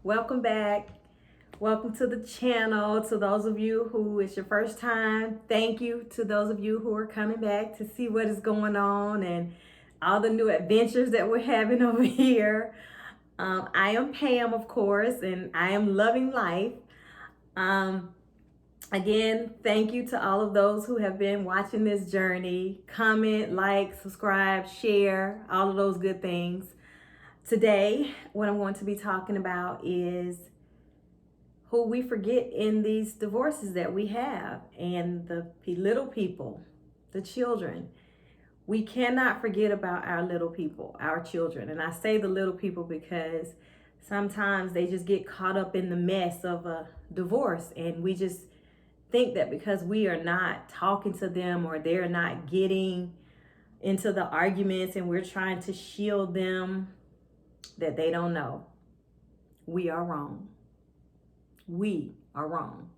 Welcome back. Welcome to the channel. To those of you who it's your first time, thank you. To those of you who are coming back to see what is going on and all the new adventures that we're having over here. I am Pam, of course, and I am loving life. Um, Again, thank you to all of those who have been watching this journey. Comment, like, subscribe, share, all of those good things. Today, what I'm going to be talking about is who we forget in these divorces that we have and the little people, the children. We cannot forget about our little people, our children. And I say the little people because sometimes they just get caught up in the mess of a divorce, and we just think that because we are not talking to them or they're not getting into the arguments and we're trying to shield them, that they don't know. We are wrong. We are wrong.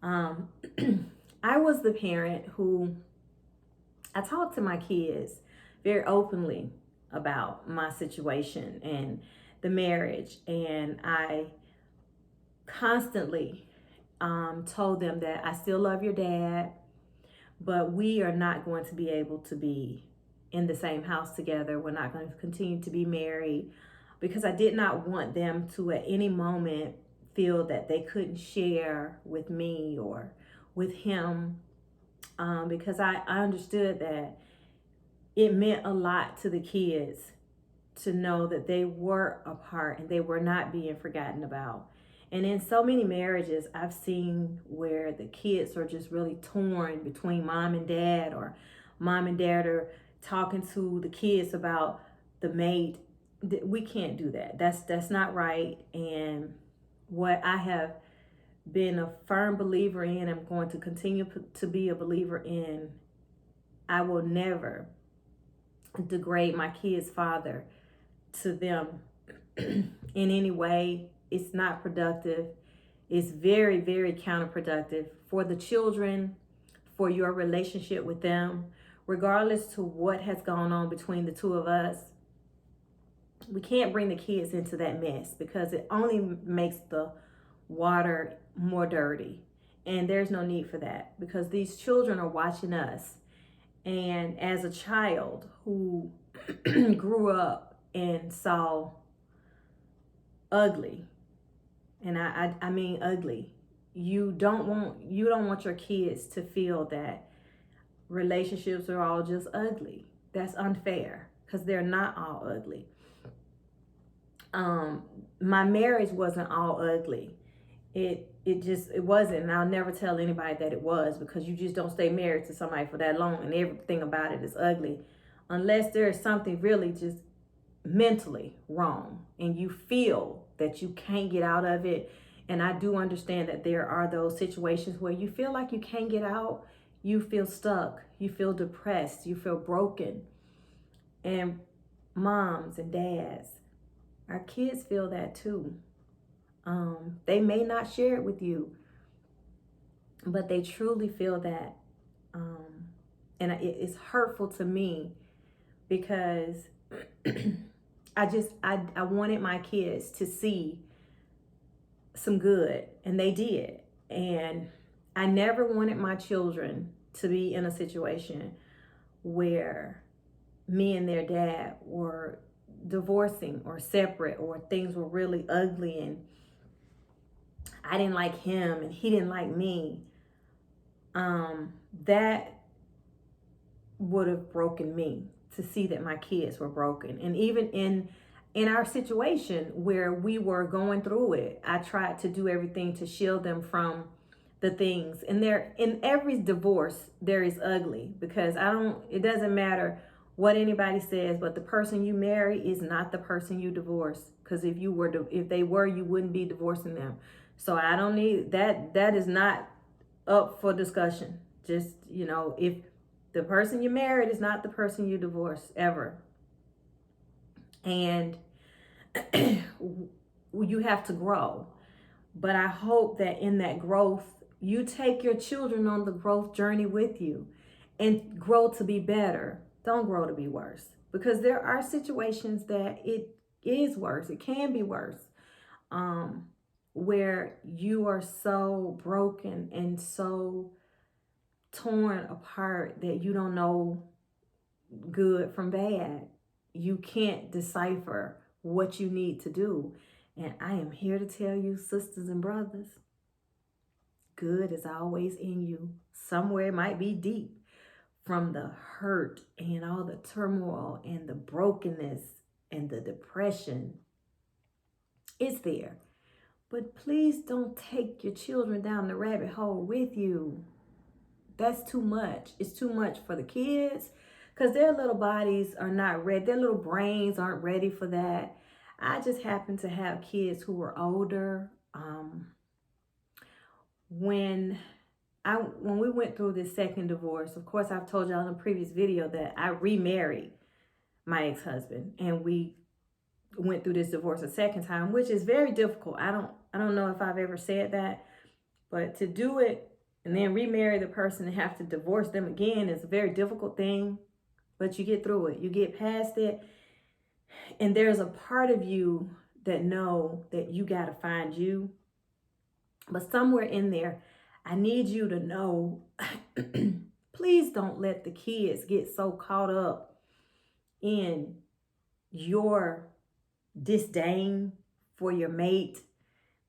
Um, I was the parent who I talked to my kids very openly about my situation and the marriage, and I constantly told them that I still love your dad, but we are not going to be able to be in the same house together. We're not going to continue to be married, because I did not want them to at any moment feel that they couldn't share with me or with him, because I understood that it meant a lot to the kids to know that they were a part and they were not being forgotten about. And in so many marriages, I've seen where the kids are just really torn between mom and dad, or mom and dad are talking to the kids about the mate. We can't do that. That's not right. And what I have been a firm believer in, I'm going to continue to be a believer in, I will never degrade my kid's father to them in any way. It's not productive. It's very, very counterproductive for the children, for your relationship with them, regardless to what has gone on between the two of us. We can't bring the kids into that mess, because it only makes the water more dirty. And there's no need for that, because these children are watching us. And as a child who grew up and saw ugly, and I mean ugly, you don't want your kids to feel that relationships are all just ugly. That's unfair, because they're not all ugly. My marriage wasn't all ugly. It wasn't, and I'll never tell anybody that it was, because you just don't stay married to somebody for that long and everything about it is ugly, unless there is something really just mentally wrong and you feel that you can't get out of it. And I do understand that there are those situations where you feel like you can't get out, you feel stuck, you feel depressed, you feel broken. And moms and dads, our kids feel that too. They may not share it with you, but they truly feel that. And it's hurtful to me, because I wanted my kids to see some good, and they did. And I never wanted my children to be in a situation where me and their dad were divorcing or separate, or things were really ugly and I didn't like him and he didn't like me. That would have broken me, to see that my kids were broken. And even in our situation where we were going through it, I tried to do everything to shield them from the things. And there, in every divorce, there is ugly, because it doesn't matter what anybody says, but the person you marry is not the person you divorce. Because if they were, you wouldn't be divorcing them. So I don't need that. That is not up for discussion. Just, if the person you married is not the person you divorce, ever. And you have to grow. But I hope that in that growth, you take your children on the growth journey with you and grow to be better. Don't grow to be worse, because there are situations that it is worse. It can be worse. where you are so broken and so torn apart that you don't know good from bad. You can't decipher what you need to do. And I am here to tell you, sisters and brothers, good is always in you. Somewhere it might be deep from the hurt and all the turmoil and the brokenness and the depression. It's there. But please don't take your children down the rabbit hole with you. That's too much. It's too much for the kids because their little bodies are not ready. Their little brains aren't ready for that. I just happen to have kids who were older. When we went through this second divorce, of course, I've told y'all in a previous video that I remarried my ex-husband, and we went through this divorce a second time, which is very difficult. I don't know if I've ever said that, but to do it and then remarry the person and have to divorce them again is a very difficult thing. But you get through it. You get past it. And there's a part of you that know that you got to find you. But somewhere in there, I need you to know, please don't let the kids get so caught up in your disdain for your mate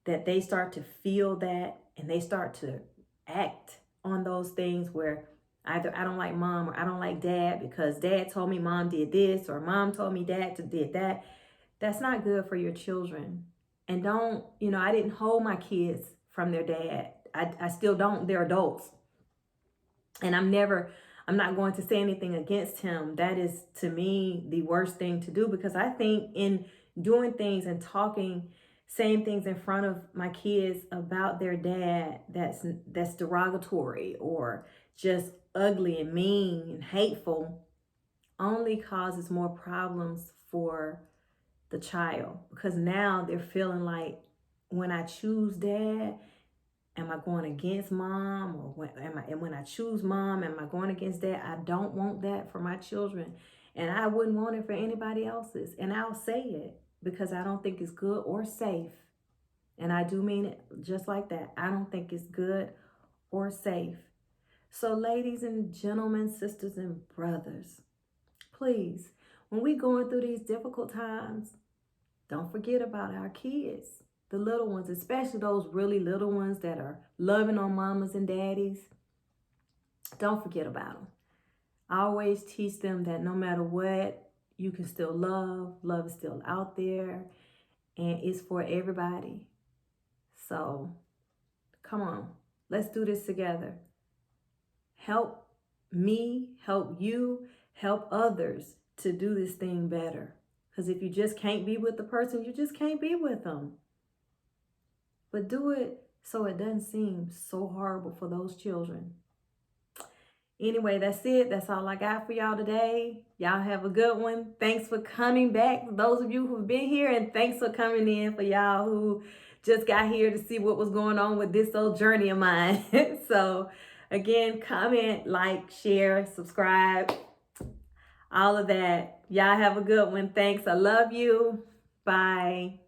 that they start to feel that and they start to act on those things where either I don't like mom or I don't like dad because dad told me mom did this or mom told me dad did that. That's not good for your children. And don't, I didn't hold my kids from their dad. I still don't. They're adults. And I'm not going to say anything against him. That is, to me, the worst thing to do because I think in doing things and saying things in front of my kids about their dad that's derogatory or just ugly and mean and hateful only causes more problems for the child because now they're feeling like when I choose dad, am I going against mom? Or when I choose mom, am I going against dad? I don't want that for my children. And I wouldn't want it for anybody else's. And I'll say it because I don't think it's good or safe. And I do mean it just like that. I don't think it's good or safe. So ladies and gentlemen, sisters and brothers, please, when we're going through these difficult times, don't forget about our kids. The little ones, especially those really little ones that are loving on mamas and daddies. Don't forget about them. I always teach them that no matter what, you can still love. Love is still out there. And it's for everybody. So, come on. Let's do this together. Help me, help you, help others to do this thing better. Because if you just can't be with the person, you just can't be with them. But do it so it doesn't seem so horrible for those children. Anyway, that's it. That's all I got for y'all today. Y'all have a good one. Thanks for coming back, for those of you who've been here, and thanks for coming in for y'all who just got here to see what was going on with this old journey of mine. So, again, comment, like, share, subscribe, all of that. Y'all have a good one. Thanks. I love you. Bye.